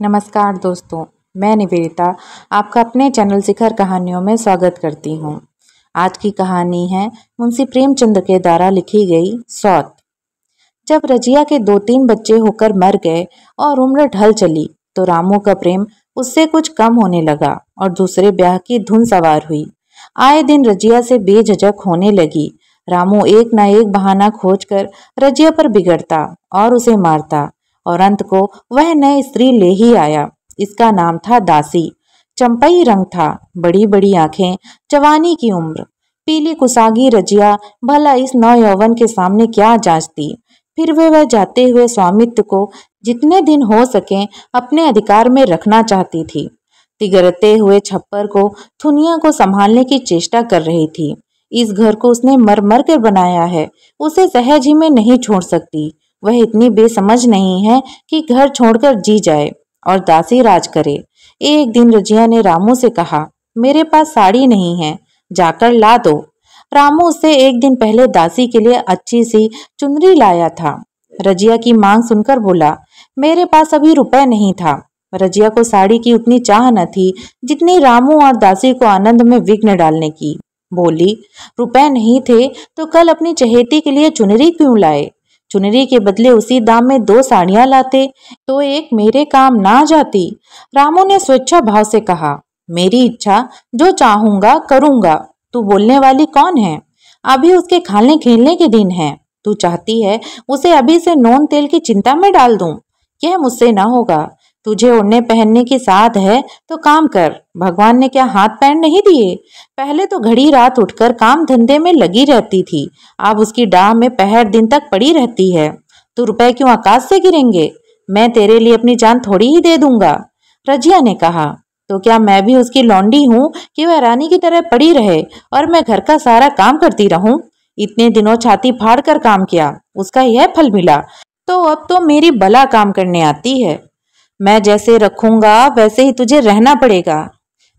नमस्कार दोस्तों, मैं निवेदिता आपका अपने चैनल शिखर कहानियों में स्वागत करती हूँ। आज की कहानी है मुंशी प्रेमचंद के द्वारा लिखी गई सौत। जब रजिया के 2-3 बच्चे होकर मर गए और उम्र ढल चली तो रामू का प्रेम उससे कुछ कम होने लगा और दूसरे ब्याह की धुन सवार हुई। आए दिन रजिया से बेझिझक होने लगी। रामू एक न एक बहाना खोजकर रजिया पर बिगड़ता और उसे मारता और अंत को वह नई स्त्री ले ही आया। इसका नाम था दासी। चंपई रंग था, बड़ी बड़ी आंखें, जवानी की उम्र। पीली कुसागी रजिया भला इस नौयौवन के सामने क्या जांचती। फिर वह जाते हुए स्वामित्व को जितने दिन हो सके अपने अधिकार में रखना चाहती थी। तिगरते हुए छप्पर को थुनिया को संभालने की चेष्टा कर रही थी। इस घर को उसने मर मर कर बनाया है, उसे सहज ही में नहीं छोड़ सकती। वह इतनी बेसमझ नहीं है कि घर छोड़कर जी जाए और दासी राज करे। एक दिन रजिया ने रामू से कहा, मेरे पास साड़ी नहीं है, जाकर ला दो। रामू उससे एक दिन पहले दासी के लिए अच्छी सी चुनरी लाया था। रजिया की मांग सुनकर बोला, मेरे पास अभी रुपए नहीं था। रजिया को साड़ी की उतनी चाह न थी जितनी रामू और दासी को आनंद में विघ्न डालने की। बोली, रुपए नहीं थे तो कल अपनी चहेती के लिए चुनरी क्यों लाए? चुनरी के बदले उसी दाम में 2 साड़ियां लाते तो एक मेरे काम ना जाती। रामू ने स्वेच्छा भाव से कहा, मेरी इच्छा, जो चाहूंगा करूंगा। तू बोलने वाली कौन है? अभी उसके खाने खेलने के दिन है। तू चाहती है उसे अभी से नोन तेल की चिंता में डाल दूं? यह मुझसे ना होगा। तुझे ओढ़ने पहनने की साध है तो काम कर। भगवान ने क्या हाथ पैर नहीं दिए? पहले तो घड़ी रात उठकर काम धंधे में लगी रहती थी, अब उसकी डाह में पहर दिन तक पड़ी रहती है। तो रुपए क्यों आकाश से गिरेंगे? मैं तेरे लिए अपनी जान थोड़ी ही दे दूंगा। रजिया ने कहा, तो क्या मैं भी उसकी लौंडी हूँ कि वह रानी की तरह पड़ी रहे और मैं घर का सारा काम करती रहूं? इतने दिनों छाती फाड़ कर काम किया, उसका यह फल मिला, तो अब तो मेरी बला काम करने आती है। मैं जैसे रखूंगा वैसे ही तुझे रहना पड़ेगा।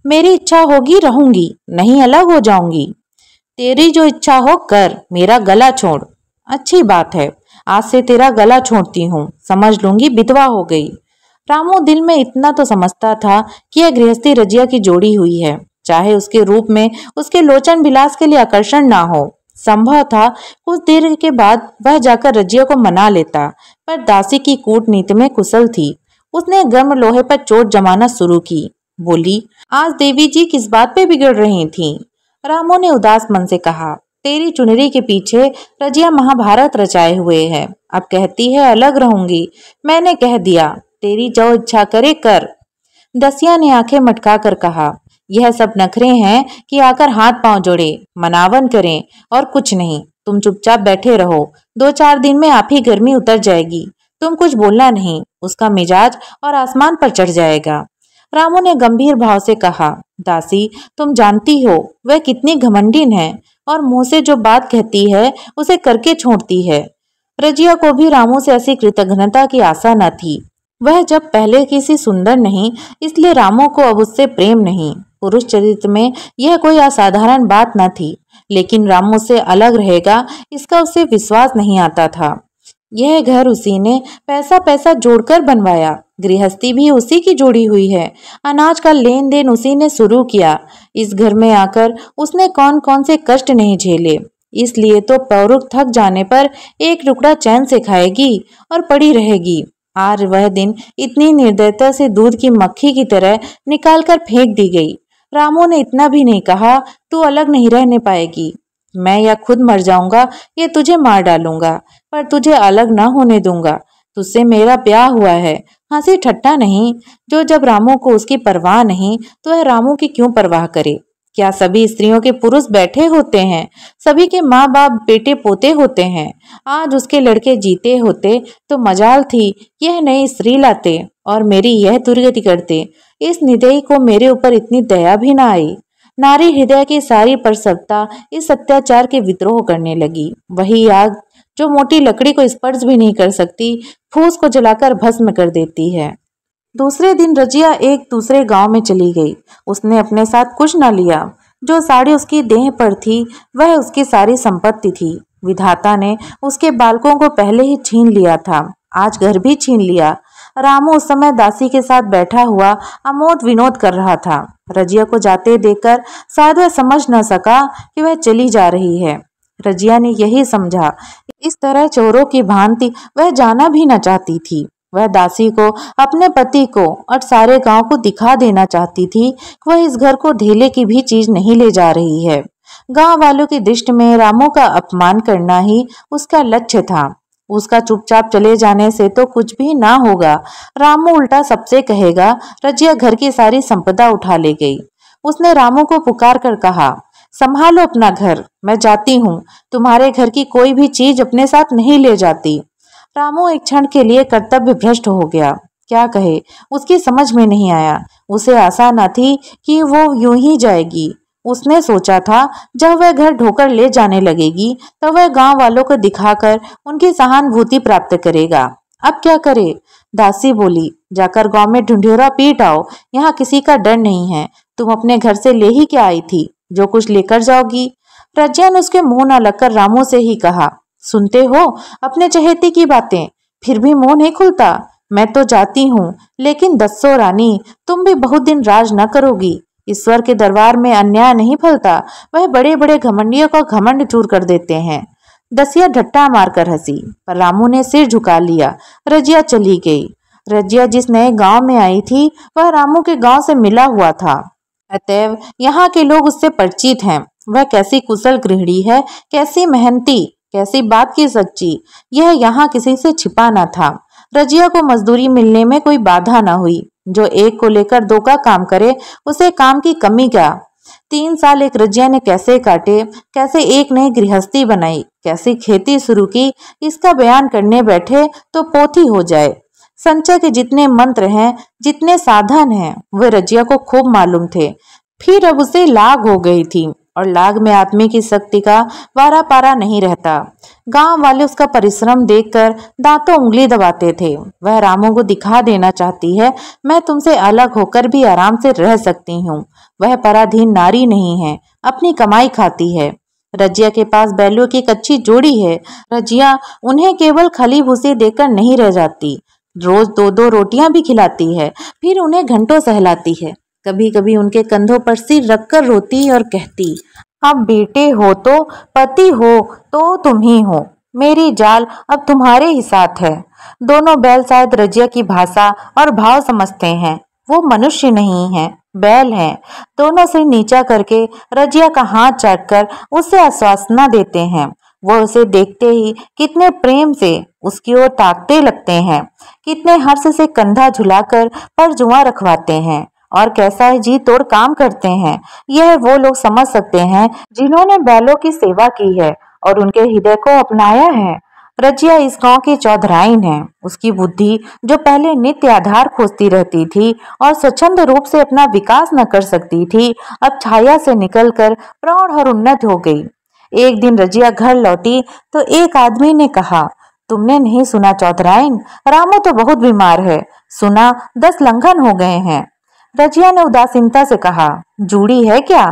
मेरी इच्छा होगी रहूंगी, नहीं अलग हो जाऊंगी। तेरी जो इच्छा हो कर, मेरा गला छोड़। अच्छी बात है, आज से तेरा गला छोड़ती हूँ, समझ लूंगी विधवा हो गई। रामू दिल में इतना तो समझता था कि यह गृहस्थी रजिया की जोड़ी हुई है, चाहे उसके रूप में उसके लोचन विलास के लिए आकर्षण ना हो। संभव था कुछ देर के बाद वह जाकर रजिया को मना लेता, पर दासी की कूटनीति में कुशल थी। उसने गर्म लोहे पर चोट जमाना शुरू की। बोली, आज देवी जी किस बात पे बिगड़ रही थीं? रामू ने उदास मन से कहा, तेरी चुनरी के पीछे रजिया महाभारत रचाए हुए है। अब कहती है अलग रहूंगी। मैंने कह दिया, तेरी जो इच्छा करे कर। दसिया ने आंखें मटका कर कहा, यह सब नखरे हैं कि आकर हाथ पांव जोड़े, मनावन करें और कुछ नहीं। तुम चुपचाप बैठे रहो, 2-4 दिन में आप ही गर्मी उतर जाएगी। तुम कुछ बोलना नहीं, उसका मिजाज और आसमान पर चढ़ जाएगा। रामू ने गंभीर भाव से कहा, दासी, तुम जानती हो वह कितनी घमंडिन है और मुंह से जो बात कहती है उसे करके छोड़ती है। रजिया को भी रामू से ऐसी कृतज्ञता की आशा न थी। वह जब पहले किसी सुंदर नहीं, इसलिए रामू को अब उससे प्रेम नहीं। पुरुष चरित्र में यह कोई असाधारण बात न थी, लेकिन रामू से अलग रहेगा इसका उसे विश्वास नहीं आता था। यह घर उसी ने पैसा पैसा जोड़कर बनवाया, गृहस्थी भी उसी की जोड़ी हुई है, अनाज का लेन देन उसी ने शुरू किया। इस घर में आकर उसने कौन कौन से कष्ट नहीं झेले, इसलिए तो पौरुष थक जाने पर एक टुकड़ा चैन से खाएगी और पड़ी रहेगी। आज वह दिन इतनी निर्दयता से दूध की मक्खी की तरह निकालकर फेंक दी गई। रामू ने इतना भी नहीं कहा, तू अलग नहीं रहने पाएगी। मैं या खुद मर जाऊंगा या तुझे मार डालूंगा, पर तुझे अलग ना होने दूंगा। तुझसे मेरा ब्याह हुआ है, हंसी ठट्टा नहीं। जो जब रामू को उसकी परवाह नहीं तो वह रामू की क्यों परवाह करे? क्या सभी स्त्रियों के पुरुष बैठे होते हैं? सभी के माँ बाप बेटे पोते होते हैं। आज उसके लड़के जीते होते तो मजाल थी यह नई स्त्री लाते और मेरी यह दुर्गति करते। इस निदेही को मेरे ऊपर इतनी दया भी ना आई। नारी हृदय की सारी परसवता इस अत्याचार के विद्रोह करने लगी। वही आग जो मोटी लकड़ी को स्पर्श भी नहीं कर सकती, फूस को जलाकर भस्म कर देती है। दूसरे दिन रजिया एक दूसरे गांव में चली गई। उसने अपने साथ कुछ न लिया। जो साड़ी उसकी देह पर थी वह उसकी सारी संपत्ति थी। विधाता ने उसके बालकों को पहले ही छीन लिया था, आज घर भी छीन लिया। रामू उस समय दासी के साथ बैठा हुआ अमोद विनोद कर रहा था। रजिया को जाते देखकर शायद वह समझ न सका कि वह चली जा रही है। रजिया ने यही समझा। इस तरह चोरों की भांति वह जाना भी न चाहती थी। वह दासी को, अपने पति को और सारे गांव को दिखा देना चाहती थी कि वह इस घर को ढेले की भी चीज नहीं ले जा रही है। गांव वालों की दृष्टि में रामू का अपमान करना ही उसका लक्ष्य था। उसका चुपचाप चले जाने से तो कुछ भी ना होगा। रामू उल्टा सबसे कहेगा रजिया घर की सारी संपदा उठा ले गई। उसने रामू को पुकार कर कहा, संभालो अपना घर, मैं जाती हूँ। तुम्हारे घर की कोई भी चीज अपने साथ नहीं ले जाती। रामू एक क्षण के लिए कर्तव्य भ्रष्ट हो गया। क्या कहे, उसकी समझ में नहीं आया। उसे आशा न थी कि वो यूं ही जाएगी। उसने सोचा था जब वह घर ढोकर ले जाने लगेगी तो वह गांव वालों को दिखाकर उनकी सहानुभूति प्राप्त करेगा। अब क्या करे? दासी बोली, जाकर गांव में ढिंढोरा पीट आओ, यहाँ किसी का डर नहीं है। तुम अपने घर से ले ही क्या आई थी, जो कुछ लेकर जाओगी। रजिया ने उसके मुंह न लगकर रामू से ही कहा, सुनते हो अपने चहेते की बातें, फिर भी मुंह नहीं खुलता। मैं तो जाती हूँ, लेकिन दस्सो रानी, तुम भी बहुत दिन राज न करोगी। ईश्वर के दरबार में अन्याय नहीं फलता। वह बड़े बड़े घमंडियों को घमंड चूर कर देते हैं। दसिया ढट्टा मारकर हंसी, पर रामू ने सिर झुका लिया। रजिया चली गई। रजिया जिस नए गांव में आई थी वह रामू के गांव से मिला हुआ था, अतएव यहाँ के लोग उससे परिचित हैं। वह कैसी कुशल गृहिणी है, कैसी मेहनती, कैसी बात की सच्ची, यह यहाँ किसी से छिपा न था। रजिया को मजदूरी मिलने में कोई बाधा न हुई। जो एक को लेकर दो का काम करे, उसे काम की कमी क्या। 3 साल एक रजिया ने कैसे काटे, कैसे एक नई गृहस्थी बनाई, कैसी खेती शुरू की, इसका बयान करने बैठे तो पोथी हो जाए। संचय के जितने मंत्र हैं, जितने साधन हैं, वे रजिया को खूब मालूम थे। फिर अब उसे लाग हो गई थी, और लाग में आदमी की शक्ति का वारा पारा नहीं रहता। गांव वाले उसका परिश्रम देखकर दांतों उंगली दबाते थे। वह रामू को दिखा देना चाहती है, मैं तुमसे अलग होकर भी आराम से रह सकती हूँ। वह पराधीन नारी नहीं है, अपनी कमाई खाती है। रजिया के पास बैलों की एक अच्छी जोड़ी है। रजिया उन्हें केवल खली भूसी देकर नहीं रह जाती, रोज 2-2 रोटियां भी खिलाती है, फिर उन्हें घंटों सहलाती है। कभी कभी उनके कंधों पर सिर रखकर रोती और कहती, अब बेटे हो तो पति हो तो तुम ही हो, मेरी जाल अब तुम्हारे ही साथ है। दोनों बैल शायद रजिया की भाषा और भाव समझते हैं। वो मनुष्य नहीं है, बैल हैं। दोनों सिर नीचा करके रजिया का हाथ चाटकर उसे आश्वासना देते हैं। वो उसे देखते ही कितने प्रेम से उसकी ओर ताकते लगते हैं, कितने हर्ष से कंधा झुलाकर पर जुआ रखवाते हैं, और कैसा ही जी तोड़ काम करते हैं। यह वो लोग समझ सकते हैं जिन्होंने बैलों की सेवा की है और उनके हृदय को अपनाया है। रजिया इस गांव की चौधराइन है। उसकी बुद्धि, जो पहले नित्य आधार खोजती रहती थी और स्वच्छंद रूप से अपना विकास न कर सकती थी, अब छाया से निकलकर प्रौढ़ और उन्नत हो गई। एक दिन रजिया घर लौटी तो एक आदमी ने कहा, तुमने नहीं सुना चौधराइन, रामू तो बहुत बीमार है। सुना 10 लंघन हो गए हैं। रजिया ने उदासीनता से कहा, जूड़ी है क्या?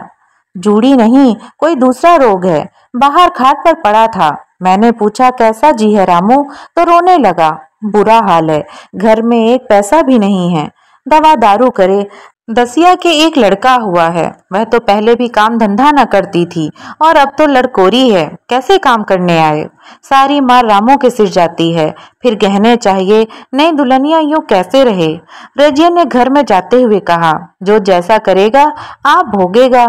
जूड़ी नहीं, कोई दूसरा रोग है। बाहर खाट पर पड़ा था। मैंने पूछा कैसा जी है रामू, तो रोने लगा। बुरा हाल है, घर में एक पैसा भी नहीं है। दवा दारू करे। दसिया के एक लड़का हुआ है। वह तो पहले भी काम धंधा न करती थी और अब तो लड़कोरी है, कैसे काम करने आए। सारी मार रामू के सिर जाती है। फिर गहने चाहिए, नई दुल्हनिया यूं कैसे रहे। रजिया ने घर में जाते हुए कहा, जो जैसा करेगा आप भोगेगा।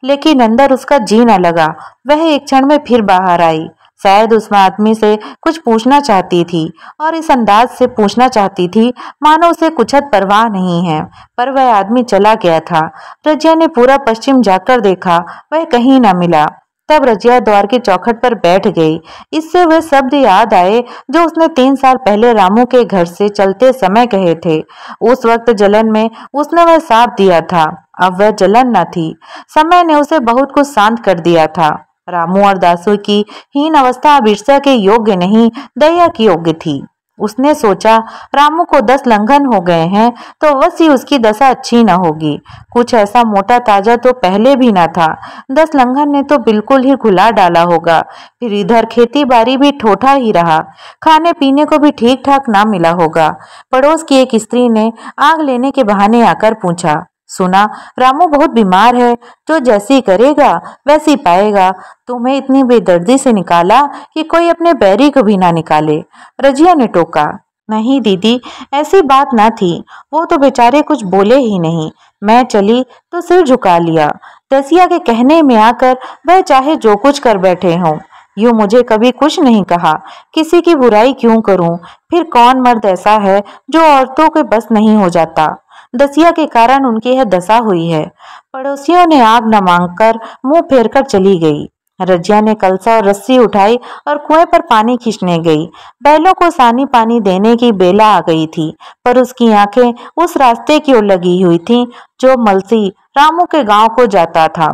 लेकिन अंदर उसका जी न लगा। वह एक क्षण में फिर बाहर आई। शायद उस आदमी से कुछ पूछना चाहती थी और इस अंदाज से पूछना चाहती थी मानो उसे कुछत परवाह नहीं है, पर वह आदमी चला गया था। रजिया ने पूरा पश्चिम जाकर देखा, वह कहीं न मिला। तब रजिया द्वार की चौखट पर बैठ गई। इससे वह शब्द याद आए जो उसने 3 साल पहले रामू के घर से चलते समय कहे थे। उस वक्त जलन में उसने वह साथ दिया था, अब वह जलन न थी। समय ने उसे बहुत कुछ शांत कर दिया था। रामू और दासू की हीन अवस्था अब ईर्ष्या के योग्य नहीं, दया की योग्य थी। उसने सोचा रामू को 10 लंघन हो गए हैं तो अवश्य उसकी दशा अच्छी न होगी। कुछ ऐसा मोटा ताजा तो पहले भी न था। 10 लंघन ने तो बिल्कुल ही घुला डाला होगा। फिर इधर खेती बाड़ी भी ठोठा ही रहा, खाने पीने को भी ठीक ठाक ना मिला होगा। पड़ोस की एक स्त्री ने आग लेने के बहाने आकर पूछा, सुना रामू बहुत बीमार है, जो जैसी करेगा वैसी पाएगा। तुम्हें इतनी बेदर्दी से निकाला कि कोई अपने बैरी को भी ना निकाले। रजिया ने टोका, नहीं दीदी, ऐसी बात ना थी, वो तो बेचारे कुछ बोले ही नहीं। मैं चली तो सिर झुका लिया। दसिया के कहने में आकर वह चाहे जो कुछ कर बैठे हों, यूं मुझे कभी कुछ नहीं कहा। किसी की बुराई क्यों करूं? फिर कौन मर्द ऐसा है जो औरतों के बस नहीं हो जाता? दसिया के कारण उनकी यह दशा हुई है। पड़ोसियों ने आग न मांगकर मुंह फेरकर चली गई। रजिया ने कलसा और रस्सी उठाई और कुएं पर पानी खींचने गई। बैलों को सानी पानी देने की बेला आ गई थी, पर उसकी आंखें उस रास्ते की ओर लगी हुई थीं जो मलसी रामू के गांव को जाता था।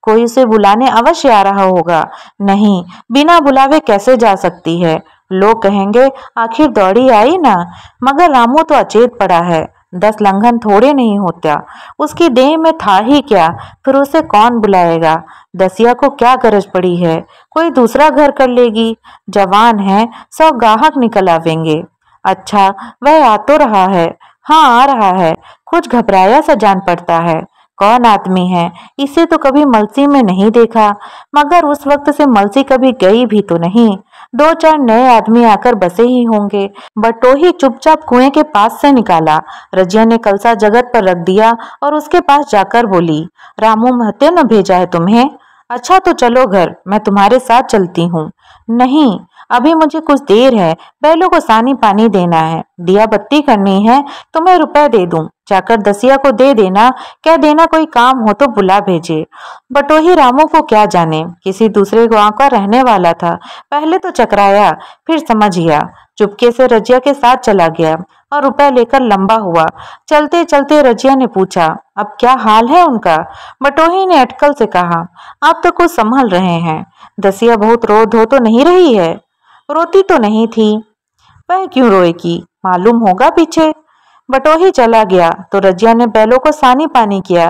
कोई उसे बुलाने अवश्य आ रहा होगा। नहीं, बिना बुलावे कैसे जा सकती है? लोग कहेंगे आखिर दौड़ी आई ना। मगर रामू तो अचेत पड़ा है, 10 लंघन थोड़े नहीं होता। उसकी देह में था ही क्या? फिर उसे कौन बुलाएगा? दसिया को क्या गरज पड़ी है? कोई दूसरा घर कर लेगी। जवान है, 100 गाहक निकल आवेंगे। अच्छा, वह आ तो रहा है। हाँ, आ रहा है। कुछ घबराया सा जान पड़ता है। कौन आदमी है? इसे तो कभी मलसी में नहीं देखा। मगर उस वक्त से मलसी कभी गई भी तो नहीं। 2-4 नए आदमी आकर बसे ही होंगे। बटोही चुपचाप कुएं के पास से निकाला। रजिया ने कलसा जगत पर रख दिया और उसके पास जाकर बोली, रामू महते न भेजा है तुम्हें? अच्छा तो चलो घर, मैं तुम्हारे साथ चलती हूँ। नहीं, अभी मुझे कुछ देर है, बैलों को सानी पानी देना है, दिया बत्ती करनी है, तुम्हें रुपए दे दूं, जाकर दसिया को दे देना, कह देना कोई काम हो तो बुला भेजे। बटोही रामू को क्या जाने, किसी दूसरे गांव का रहने वाला था। पहले तो चकराया, फिर समझ गया। चुपके से रजिया के साथ चला गया और रुपए लेकर लंबा हुआ। चलते चलते रजिया ने पूछा, अब क्या हाल है उनका? बटोही ने अटकल से कहा, आप तो कुछ संभल रहे हैं। दसिया बहुत रो धो तो नहीं रही है? रोती तो नहीं थी। वह क्यों रोएगी? मालूम होगा पीछे। बटोही चला गया तो रजिया ने बैलों को सानी पानी किया,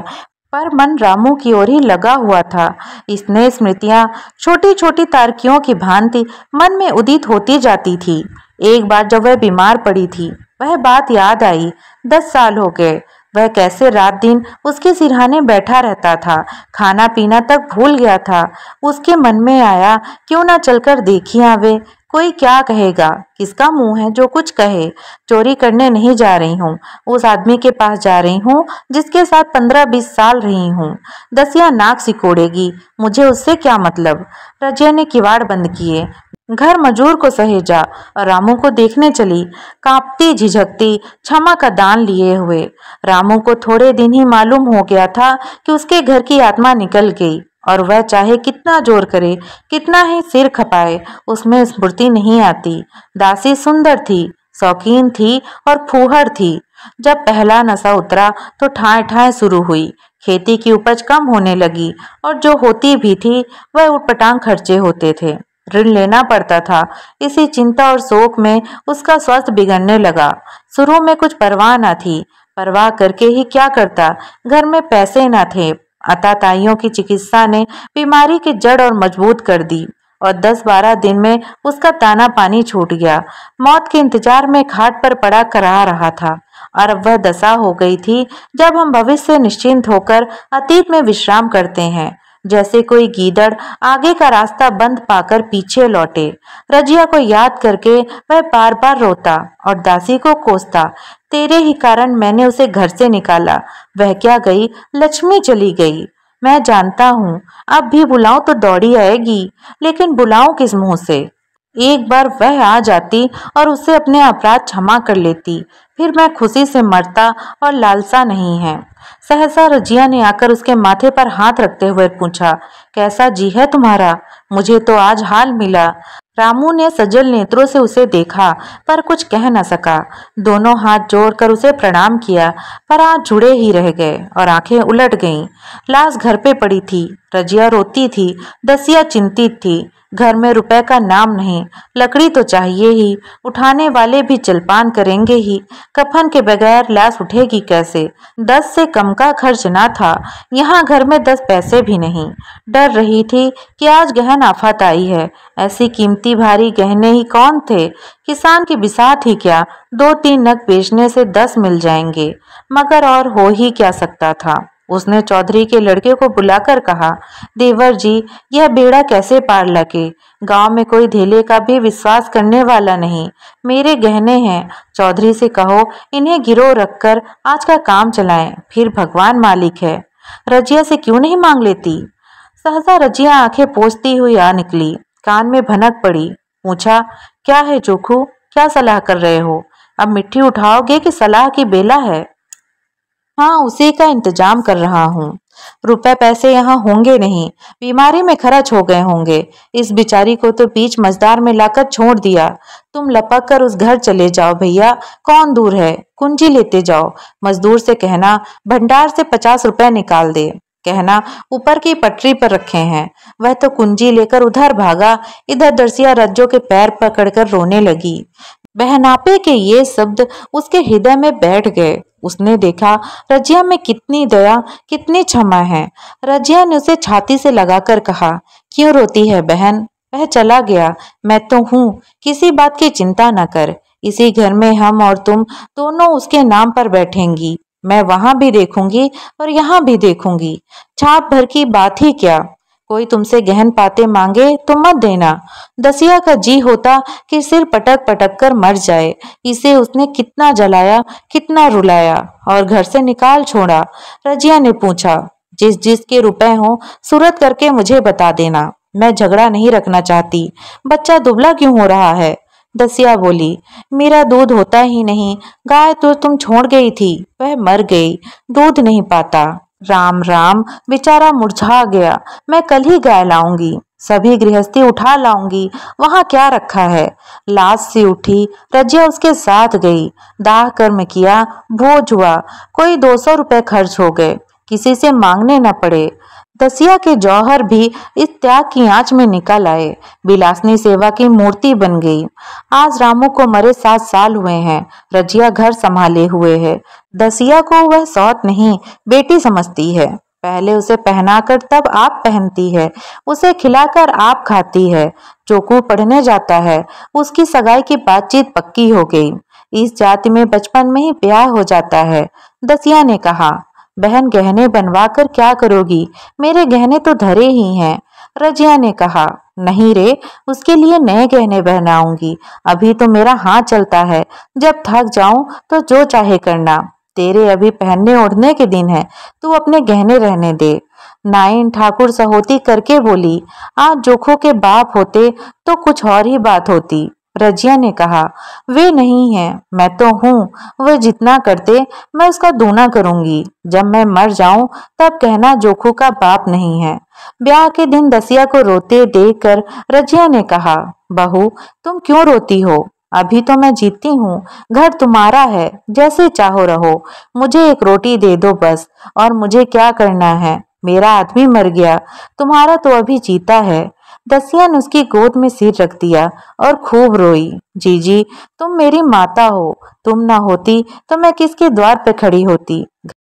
पर मन रामू की ओर ही लगा हुआ था। स्नेह स्मृतियां छोटी छोटी तारकियों की भांति मन में उदित होती जाती थी। एक बार जब वह बीमार पड़ी थी, वह बात याद आई। 10 साल हो गए। वह कैसे रात दिन उसके सिरहाने बैठा रहता था, खाना पीना तक भूल गया था। उसके मन में आया, क्यों ना चलकर देखी आवे। कोई क्या कहेगा? किसका मुंह है जो कुछ कहे? चोरी करने नहीं जा रही हूँ, उस आदमी के पास जा रही हूँ जिसके साथ 15-20 साल रही हूँ। दसिया नाक सिकोड़ेगी, मुझे उससे क्या मतलब। रजिया ने किवाड़ बंद किए, घर मजूर को सहेजा और रामू को देखने चली, कांपती झिझकती, क्षमा का दान लिए हुए। रामू को थोड़े दिन ही मालूम हो गया था कि उसके घर की आत्मा निकल गई, और वह चाहे कितना जोर करे, कितना ही सिर खपाए, उसमें स्फूर्ति नहीं आती। दासी सुंदर थी, शौकीन थी और फूहड़ थी। जब पहला नशा उतरा तो ठाए ठाए शुरू हुई। खेती की उपज कम होने लगी और जो होती भी थी वह उटपटांग खर्चे होते थे। ऋण लेना पड़ता था। इसी चिंता और शोक में उसका स्वास्थ्य बिगड़ने लगा। शुरू में कुछ परवाह न थी, परवाह करके ही क्या करता, घर में पैसे न थे। अताताइयों की चिकित्सा ने बीमारी की जड़ और मजबूत कर दी और 10-12 दिन में उसका ताना पानी छूट गया। मौत के इंतजार में खाट पर पड़ा करा रहा था, और अब वह दशा हो गई थी जब हम भविष्य से निश्चिंत होकर अतीत में विश्राम करते हैं, जैसे कोई गीदड़ आगे का रास्ता बंद पाकर पीछे लौटे। रजिया को याद करके वह बार बार रोता और दासी को कोसता, तेरे ही कारण मैंने उसे घर से निकाला। वह क्या गई, लक्ष्मी चली गई। मैं जानता हूँ, अब भी बुलाऊं तो दौड़ी आएगी, लेकिन बुलाऊं किस मुंह से? एक बार वह आ जाती और उससे अपने अपराध क्षमा कर लेती, फिर मैं खुशी से मरता और लालसा नहीं है। सहसा रजिया ने आकर उसके माथे पर हाथ रखते हुए पूछा, कैसा जी है तुम्हारा? मुझे तो आज हाल मिला। रामू ने सजल नेत्रों से उसे देखा पर कुछ कह न सका। दोनों हाथ जोड़कर उसे प्रणाम किया पर हाथ जुड़े ही रह गए और आंखें उलट गईं। लाश घर पे पड़ी थी। रजिया रोती थी। दसिया चिंतित थी। घर में रुपए का नाम नहीं। लकड़ी तो चाहिए ही। उठाने वाले भी जलपान करेंगे ही। कफन के बगैर लाश उठेगी कैसे? 10 से कम का खर्च ना था। यहाँ घर में 10 पैसे भी नहीं। डर रही थी कि आज गहन आफत आई है। ऐसी कीमती भारी गहने ही कौन थे? किसान की बिसात ही क्या? 2-3 नग बेचने से 10 मिल जाएंगे। मगर और हो ही क्या सकता था। उसने चौधरी के लड़के को बुलाकर कहा, देवर जी, यह बेड़ा कैसे पार लगे? गांव में कोई धेले का भी विश्वास करने वाला नहीं। मेरे गहने हैं। चौधरी से कहो इन्हें गिरोह रखकर आज का काम चलाएं, फिर भगवान मालिक है। रजिया से क्यों नहीं मांग लेती? सहसा रजिया आंखें पोंछती हुई आ निकली। कान में भनक पड़ी। पूछा, क्या है जोखू? क्या सलाह कर रहे हो? अब मिट्टी उठाओगे कि सलाह की बेला है? हाँ, उसी का इंतजाम कर रहा हूँ। रुपए पैसे यहाँ होंगे नहीं। बीमारी में खर्च हो गए होंगे। इस बिचारी को तो बीच मझदार में लाकर छोड़ दिया। तुम लपक कर उस घर चले जाओ भैया। कौन दूर है? कुंजी लेते जाओ। मजदूर से कहना भंडार से 50 रुपए निकाल दे। कहना ऊपर की पटरी पर रखे हैं। वह तो कुंजी लेकर उधर भागा। इधर दरसिया रज्जो के पैर पकड़कर रोने लगी। बहनापे के ये शब्द उसके हृदय में बैठ गए। उसने देखा रजिया में कितनी दया, कितनी क्षमा है। रजिया ने उसे छाती से लगाकर कहा, क्यों रोती है बहन? वह चला गया, मैं तो हूँ। किसी बात की चिंता न कर। इसी घर में हम और तुम दोनों उसके नाम पर बैठेंगी। मैं वहां भी देखूंगी और यहाँ भी देखूंगी। छाप भर की बात ही क्या। कोई तुमसे गहन पाते मांगे तो मत देना। दसिया का जी होता कि सिर पटक पटक कर मर जाए। इसे उसने कितना जलाया, कितना रुलाया और घर से निकाल छोड़ा। रजिया ने पूछा, जिस जिस के रुपए हो सूरत करके मुझे बता देना। मैं झगड़ा नहीं रखना चाहती। बच्चा दुबला क्यों हो रहा है? दसिया बोली, मेरा दूध होता ही नहीं। गाय तो तुम छोड़ गई थी, वह मर गई। दूध नहीं पाता। राम राम, बेचारा मुरझा गया। मैं कल ही गाय लाऊंगी। सभी गृहस्थी उठा लाऊंगी। वहां क्या रखा है? लाश से उठी। रजिया उसके साथ गई। दाह कर्म किया, भोज हुआ। कोई 200 रुपए खर्च हो गए। किसी से मांगने न पड़े। दसिया के जौहर भी इस त्याग की आंच में निकल आए। बिलासनी सेवा की मूर्ति बन गई। आज रामू को मरे 7 साल हुए हैं। रजिया घर संभाले हुए है। दसिया को वह सौत नहीं, बेटी समझती है। पहले उसे पहनाकर तब आप पहनती है। उसे खिलाकर आप खाती है। चोकू पढ़ने जाता है। उसकी सगाई की बातचीत पक्की हो गई। इस जाति में बचपन में ही ब्याह हो जाता है। दसिया ने कहा, बहन गहने बनवा कर क्या करोगी? मेरे गहने तो धरे ही हैं। रजिया ने कहा, नहीं रे, उसके लिए नए गहने पहनाऊंगी। अभी तो मेरा हाथ चलता है। जब थक जाऊं तो जो चाहे करना। तेरे अभी पहनने ओढ़ने के दिन है। तू अपने गहने रहने दे। नाइन ठाकुर सहोती करके बोली, आज जोखो के बाप होते तो कुछ और ही बात होती। रजिया ने कहा, वे नहीं है, मैं तो हूँ। वे जितना करते मैं उसका दूना करूंगी। जब मैं मर जाऊं तब कहना जोखू का बाप नहीं है। ब्याह के दिन दसिया को रोते देखकर रजिया ने कहा, बहू तुम क्यों रोती हो? अभी तो मैं जीती हूँ। घर तुम्हारा है, जैसे चाहो रहो। मुझे एक रोटी दे दो बस। और मुझे क्या करना है? मेरा आदमी मर गया, तुम्हारा तो अभी जीता है। दसिया ने उसकी गोद में सिर रख दिया और खूब रोई। जीजी, तुम मेरी माता हो। तुम ना होती तो मैं किसके द्वार पे खड़ी होती?